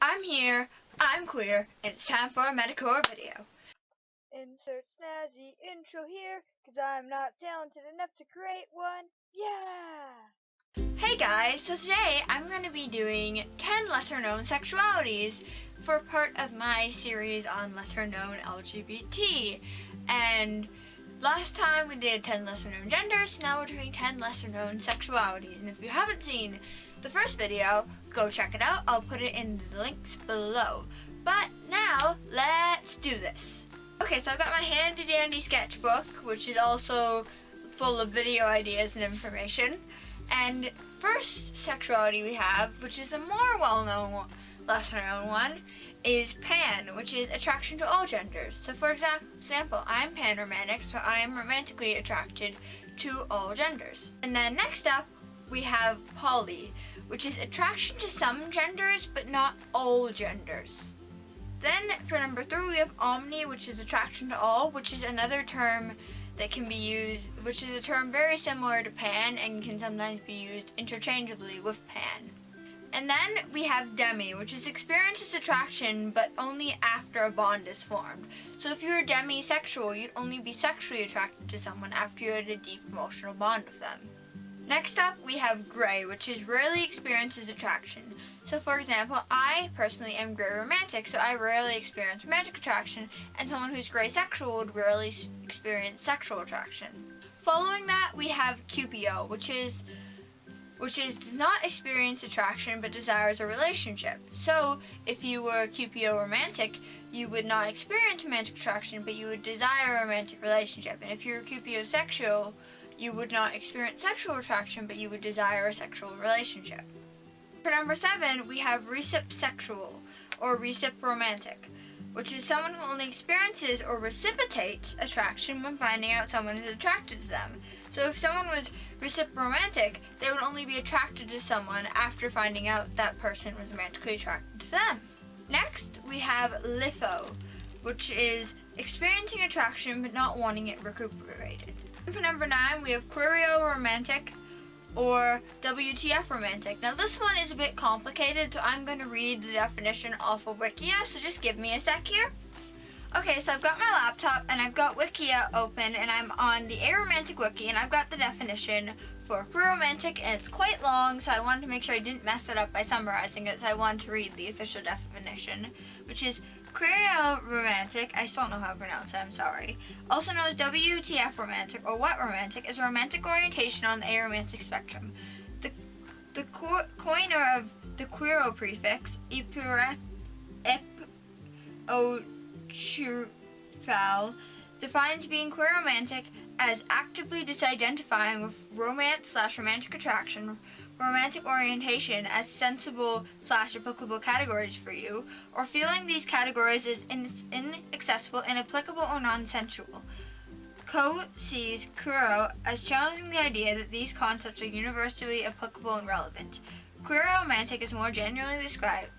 I'm here, I'm queer, and it's time for a Metacore video. Insert snazzy intro here, cause I'm not talented enough to create one. Yeah! Hey guys, so today I'm going to be doing 10 lesser known sexualities for part of my series on lesser known LGBT. And last time we did 10 lesser known genders, now we're doing 10 lesser known sexualities. And if you haven't seen the first video, go check it out. I'll put it in the links below. But now, let's do this. Okay, so I've got my handy dandy sketchbook, which is also full of video ideas and information. And first sexuality we have, which is a more well-known, lesser-known one, is pan, which is attraction to all genders. So for example, I'm panromantic, so I am romantically attracted to all genders. And then next up, we have poly, which is attraction to some genders, but not all genders. Then for number 3, we have omni, which is attraction to all, which is another term that can be used, which is a term very similar to pan and can sometimes be used interchangeably with pan. And then we have demi, which is experiences attraction but only after a bond is formed. So if you're demisexual, you'd only be sexually attracted to someone after you had a deep emotional bond with them. Next up, we have gray, which is rarely experiences attraction. So for example, I personally am gray romantic, so I rarely experience romantic attraction, and someone who's gray sexual would rarely experience sexual attraction. Following that, we have QPO, which does not experience attraction but desires a relationship. So if you were QPO romantic, you would not experience romantic attraction, but you would desire a romantic relationship. And if you're QPO sexual, you would not experience sexual attraction, but you would desire a sexual relationship. For number 7, we have reciprosexual, or recipromantic, which is someone who only experiences or reciprocates attraction when finding out someone is attracted to them. So if someone was recipromantic, they would only be attracted to someone after finding out that person was romantically attracted to them. Next, we have litho, which is experiencing attraction but not wanting it recuperated. For number 9, we have queero-romantic, or WTF romantic. Now this one is a bit complicated, so I'm going to read the definition off of Wikia, so just give me a sec here. Okay, so I've got my laptop and I've got Wikia open and I'm on the Aromantic Wiki and I've got the definition for queer-romantic and it's quite long, so I wanted to make sure I didn't mess it up by summarizing it, so I wanted to read the official definition, which is queero-romantic, I still don't know how to pronounce it, I'm sorry, also known as WTF romantic or wet romantic, is a romantic orientation on the aromantic spectrum. The coiner of the queero prefix, Epiochufal, defines being queer-romantic as actively disidentifying with romance/romantic attraction, romantic orientation as sensible/applicable categories for you, or feeling these categories as inaccessible, inapplicable, or non-sensual. Coe sees queero as challenging the idea that these concepts are universally applicable and relevant. Queer-romantic is more generally described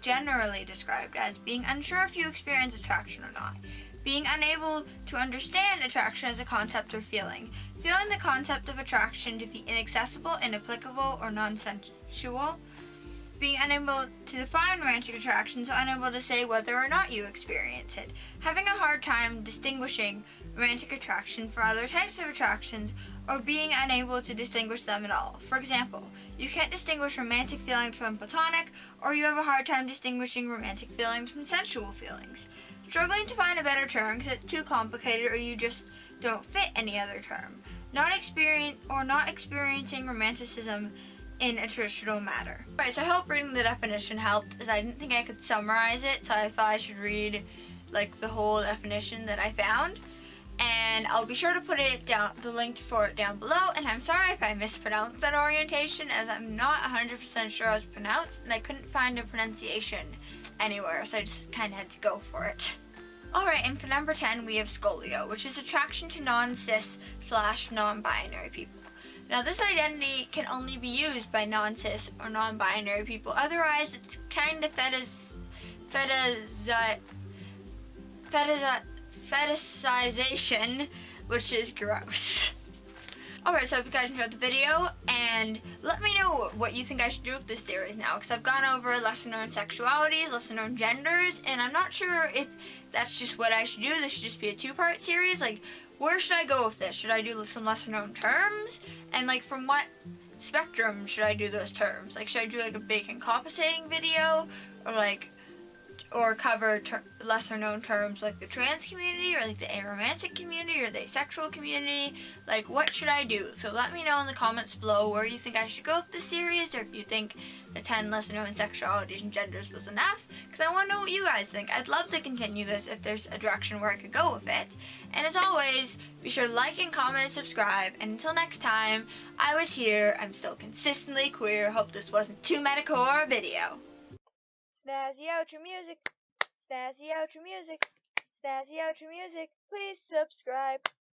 as being unsure if you experience attraction or not, being unable to understand attraction as a concept or feeling, feeling the concept of attraction to be inaccessible, inapplicable, or non-sensual, being unable to define romantic attraction, so unable to say whether or not you experience it, having a hard time distinguishing romantic attraction for other types of attractions, or being unable to distinguish them at all. For example, you can't distinguish romantic feelings from platonic, or you have a hard time distinguishing romantic feelings from sensual feelings. Struggling to find a better term because it's too complicated or you just don't fit any other term. Not experiencing romanticism in a traditional manner. Alright, so I hope reading the definition helped, as I didn't think I could summarize it, so I thought I should read the whole definition that I found. And I'll be sure to put the link for it down below, and I'm sorry if I mispronounced that orientation, as I'm not 100% sure how it's pronounced, and I couldn't find a pronunciation anywhere, so I just kind of had to go for it. Alright, and for number 10, we have scolio, which is attraction to non-cis/non-binary people. Now this identity can only be used by non-cis or non-binary people, otherwise it's kind of fetishization, which is gross. Alright, so I hope you guys enjoyed the video, and let me know what you think I should do with this series now, because I've gone over lesser known sexualities, lesser known genders, and I'm not sure if that's just what I should do. This should just be a two-part series. Like, where should I go with this? Should I do some lesser known terms? And, like, from what spectrum should I do those terms? Like, should I do, like, a big encompassing video, or cover lesser known terms like the trans community, or like the aromantic community, or the asexual community? Like, what should I do? So let me know in the comments below where you think I should go with this series, or if you think the 10 lesser known sexualities and genders was enough, because I want to know what you guys think. I'd love to continue this if there's a direction where I could go with it. And as always, be sure to like and comment and subscribe. And until next time, I was here. I'm still consistently queer. Hope this wasn't too medicore a video. Snazzy outro music. Snazzy outro music. Snazzy outro music. Please subscribe.